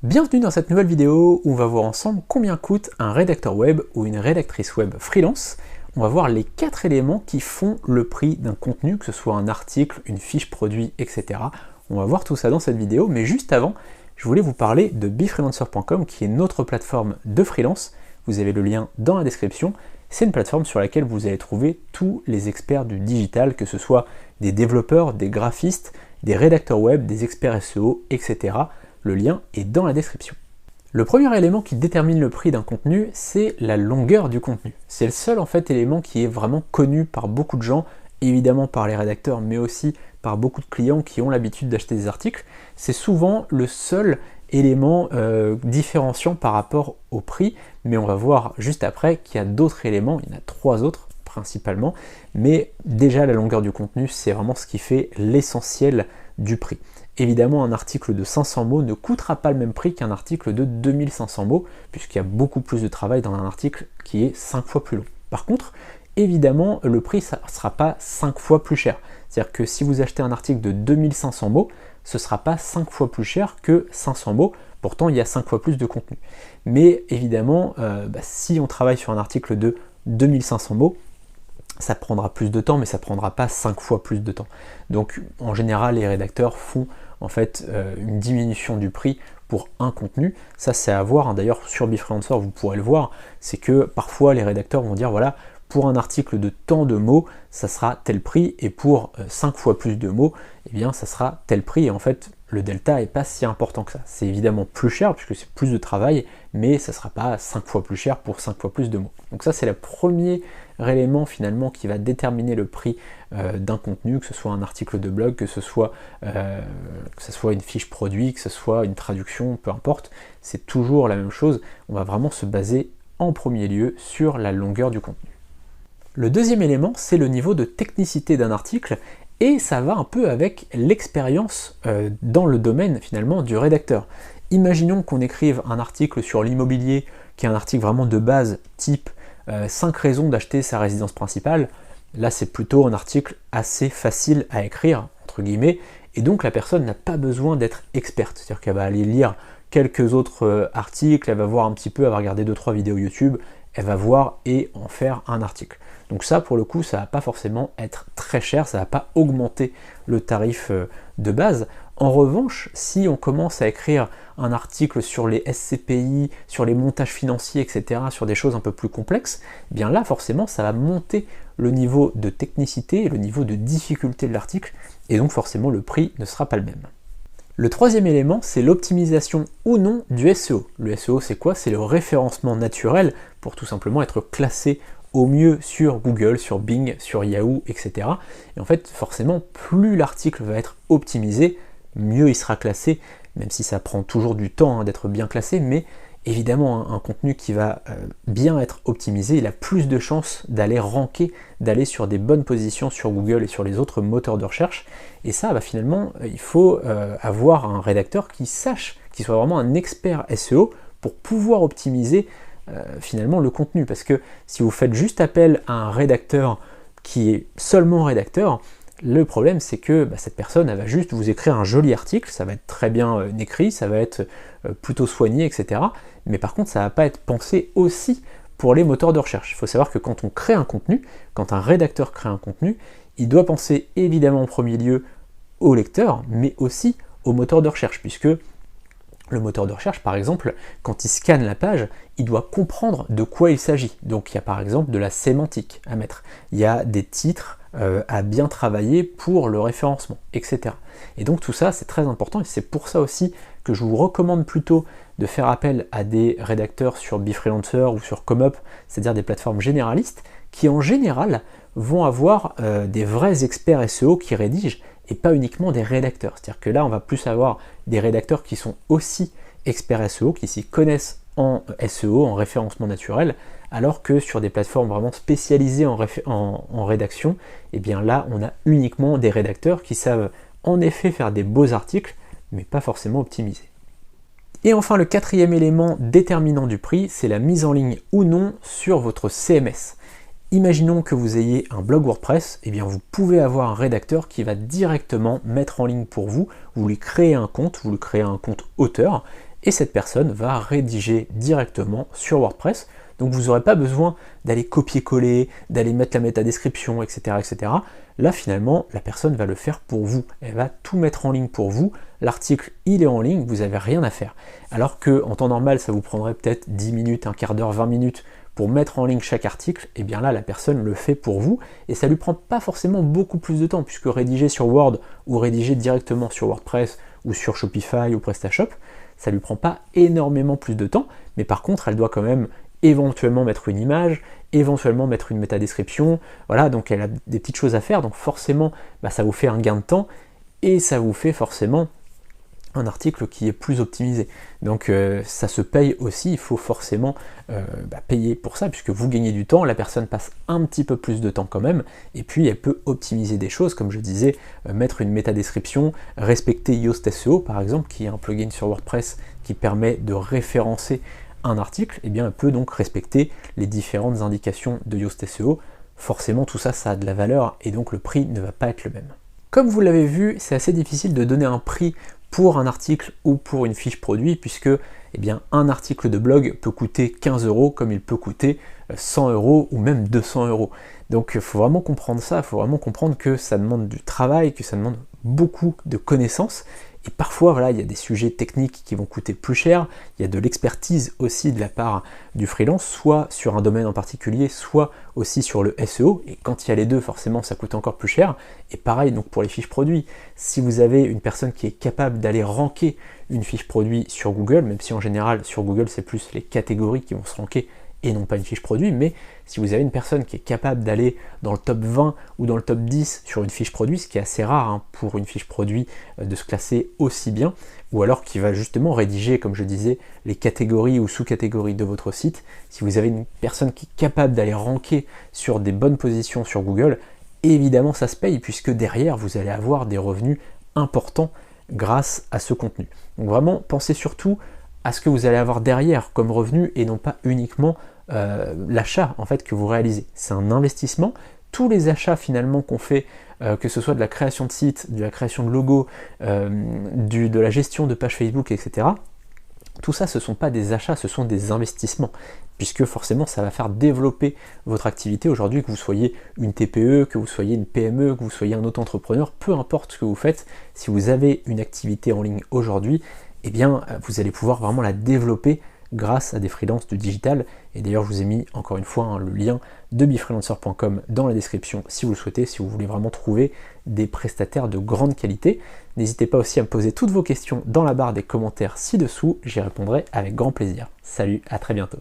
Bienvenue dans cette nouvelle vidéo où on va voir ensemble combien coûte un rédacteur web ou une rédactrice web freelance. On va voir les 4 éléments qui font le prix d'un contenu, que ce soit un article, une fiche produit, etc. On va voir tout ça dans cette vidéo, mais juste avant, je voulais vous parler de befreelancer.com qui est notre plateforme de freelance. Vous avez le lien dans la description. C'est une plateforme sur laquelle vous allez trouver tous les experts du digital, que ce soit des développeurs, des graphistes, des rédacteurs web, des experts SEO, etc. Le lien est dans la description. Le premier élément qui détermine le prix d'un contenu, c'est la longueur du contenu. C'est le seul élément qui est vraiment connu par beaucoup de gens, évidemment par les rédacteurs, mais aussi par beaucoup de clients qui ont l'habitude d'acheter des articles. C'est souvent le seul élément différenciant par rapport au prix, mais on va voir juste après qu'il y a d'autres éléments, il y en a 3 autres principalement, mais déjà la longueur du contenu, c'est vraiment ce qui fait l'essentiel du prix. Évidemment, un article de 500 mots ne coûtera pas le même prix qu'un article de 2500 mots, puisqu'il y a beaucoup plus de travail dans un article qui est 5 fois plus long. Par contre, évidemment, le prix ne sera pas 5 fois plus cher. C'est-à-dire que si vous achetez un article de 2500 mots, ce ne sera pas 5 fois plus cher que 500 mots, pourtant il y a 5 fois plus de contenu. Mais évidemment, si on travaille sur un article de 2500 mots, ça prendra plus de temps, mais ça prendra pas 5 fois plus de temps. Donc en général, les rédacteurs font une diminution du prix pour un contenu. Ça, c'est à voir, hein. D'ailleurs, sur Befreelancer, vous pourrez le voir, c'est que parfois les rédacteurs vont dire, voilà, pour un article de tant de mots, ça sera tel prix, et pour 5 fois plus de mots, eh bien, ça sera tel prix. Et en fait, le delta n'est pas si important que ça. C'est évidemment plus cher, puisque c'est plus de travail, mais ça ne sera pas 5 fois plus cher pour 5 fois plus de mots. Donc ça, c'est le premier élément finalement qui va déterminer le prix d'un contenu, que ce soit un article de blog, que ce soit une fiche produit, que ce soit une traduction, peu importe, c'est toujours la même chose. On va vraiment se baser en premier lieu sur la longueur du contenu. Le deuxième élément, c'est le niveau de technicité d'un article, et ça va un peu avec l'expérience dans le domaine finalement du rédacteur. Imaginons qu'on écrive un article sur l'immobilier, qui est un article vraiment de base, type 5 raisons d'acheter sa résidence principale. Là, c'est plutôt un article assez facile à écrire, entre guillemets, et donc la personne n'a pas besoin d'être experte. C'est-à-dire qu'elle va aller lire quelques autres articles, elle va voir un petit peu, elle va regarder 2-3 vidéos YouTube, elle va voir et en faire un article. Donc ça, pour le coup, ça va pas forcément être très cher, ça va pas augmenter le tarif de base. En revanche, si on commence à écrire un article sur les SCPI, sur les montages financiers, etc., sur des choses un peu plus complexes, eh bien là, forcément, ça va monter le niveau de technicité et le niveau de difficulté de l'article, et donc forcément, le prix ne sera pas le même. Le troisième élément, c'est l'optimisation ou non du SEO. Le SEO, c'est quoi? C'est le référencement naturel pour tout simplement être classé au mieux sur Google, sur Bing, sur Yahoo, etc. Et en fait, forcément, plus l'article va être optimisé, mieux il sera classé, même si ça prend toujours du temps d'être bien classé, mais évidemment, un contenu qui va bien être optimisé, il a plus de chances d'aller ranker, d'aller sur des bonnes positions sur Google et sur les autres moteurs de recherche. Et ça, finalement, il faut avoir un rédacteur qui sache, qui soit vraiment un expert SEO pour pouvoir optimiser finalement le contenu. Parce que si vous faites juste appel à un rédacteur qui est seulement rédacteur, le problème, c'est que cette personne, elle va juste vous écrire un joli article, ça va être très bien écrit, ça va être plutôt soigné, etc. Mais par contre, ça ne va pas être pensé aussi pour les moteurs de recherche. Il faut savoir que quand on crée un contenu, quand un rédacteur crée un contenu, il doit penser évidemment en premier lieu au lecteur, mais aussi au moteur de recherche, puisque le moteur de recherche, par exemple, quand il scanne la page, il doit comprendre de quoi il s'agit. Donc il y a par exemple de la sémantique à mettre, il y a des titres à bien travailler pour le référencement, etc. Et donc tout ça, c'est très important, et c'est pour ça aussi que je vous recommande plutôt de faire appel à des rédacteurs sur Befreelancer ou sur ComeUp, c'est-à-dire des plateformes généralistes, qui en général vont avoir des vrais experts SEO qui rédigent, et pas uniquement des rédacteurs. C'est-à-dire que là, on va plus avoir des rédacteurs qui sont aussi experts SEO, qui s'y connaissent en SEO, en référencement naturel, alors que sur des plateformes vraiment spécialisées en rédaction, et bien là, on a uniquement des rédacteurs qui savent en effet faire des beaux articles, mais pas forcément optimisés. Et enfin, le quatrième élément déterminant du prix, c'est la mise en ligne ou non sur votre CMS. Imaginons que vous ayez un blog WordPress, et bien vous pouvez avoir un rédacteur qui va directement mettre en ligne pour vous, vous lui créez un compte auteur, et cette personne va rédiger directement sur WordPress. Donc vous n'aurez pas besoin d'aller copier-coller, d'aller mettre la métadescription, etc., etc. Là, finalement, la personne va le faire pour vous. Elle va tout mettre en ligne pour vous. L'article, il est en ligne, vous n'avez rien à faire. Alors qu'en temps normal, ça vous prendrait peut-être 10 minutes, un quart d'heure, 20 minutes pour mettre en ligne chaque article, et bien là, la personne le fait pour vous, et ça lui prend pas forcément beaucoup plus de temps, puisque rédiger sur Word ou rédiger directement sur WordPress ou sur Shopify ou PrestaShop, ça lui prend pas énormément plus de temps, mais par contre, elle doit quand même éventuellement mettre une image, éventuellement mettre une métadescription, voilà, donc elle a des petites choses à faire, donc forcément, ça vous fait un gain de temps, et ça vous fait forcément un article qui est plus optimisé. Donc ça se paye aussi, il faut forcément payer pour ça, puisque vous gagnez du temps, la personne passe un petit peu plus de temps quand même, et puis elle peut optimiser des choses, comme je disais, mettre une métadescription, respecter Yoast SEO par exemple, qui est un plugin sur WordPress qui permet de référencer un article, et bien elle peut donc respecter les différentes indications de Yoast SEO. Forcément tout ça, ça a de la valeur, et donc le prix ne va pas être le même. Comme vous l'avez vu, c'est assez difficile de donner un prix pour un article ou pour une fiche produit, puisque un article de blog peut coûter 15 € comme il peut coûter 100 € ou même 200 €. Donc il faut vraiment comprendre ça, il faut vraiment comprendre que ça demande du travail, que ça demande beaucoup de connaissances. Et parfois, voilà, il y a des sujets techniques qui vont coûter plus cher, il y a de l'expertise aussi de la part du freelance, soit sur un domaine en particulier, soit aussi sur le SEO, et quand il y a les deux, forcément, ça coûte encore plus cher. Et pareil, donc pour les fiches produits, si vous avez une personne qui est capable d'aller ranker une fiche produit sur Google, même si en général, sur Google, c'est plus les catégories qui vont se ranker, et non pas une fiche produit, mais si vous avez une personne qui est capable d'aller dans le top 20 ou dans le top 10 sur une fiche produit, ce qui est assez rare pour une fiche produit de se classer aussi bien, ou alors qui va justement rédiger, comme je disais, les catégories ou sous-catégories de votre site, si vous avez une personne qui est capable d'aller ranker sur des bonnes positions sur Google, évidemment ça se paye, puisque derrière vous allez avoir des revenus importants grâce à ce contenu. Donc vraiment, pensez surtout à ce que vous allez avoir derrière comme revenu, et non pas uniquement l'achat en fait que vous réalisez. C'est un investissement. Tous les achats finalement qu'on fait, que ce soit de la création de site, de la création de logo, de la gestion de pages Facebook, etc., tout ça, ce ne sont pas des achats, ce sont des investissements, puisque forcément ça va faire développer votre activité aujourd'hui, que vous soyez une TPE, que vous soyez une PME, que vous soyez un auto-entrepreneur, peu importe ce que vous faites, si vous avez une activité en ligne aujourd'hui, vous allez pouvoir vraiment la développer grâce à des freelances du digital. Et d'ailleurs, je vous ai mis encore une fois le lien de befreelancer.com dans la description si vous le souhaitez, si vous voulez vraiment trouver des prestataires de grande qualité. N'hésitez pas aussi à me poser toutes vos questions dans la barre des commentaires ci-dessous, j'y répondrai avec grand plaisir. Salut, à très bientôt.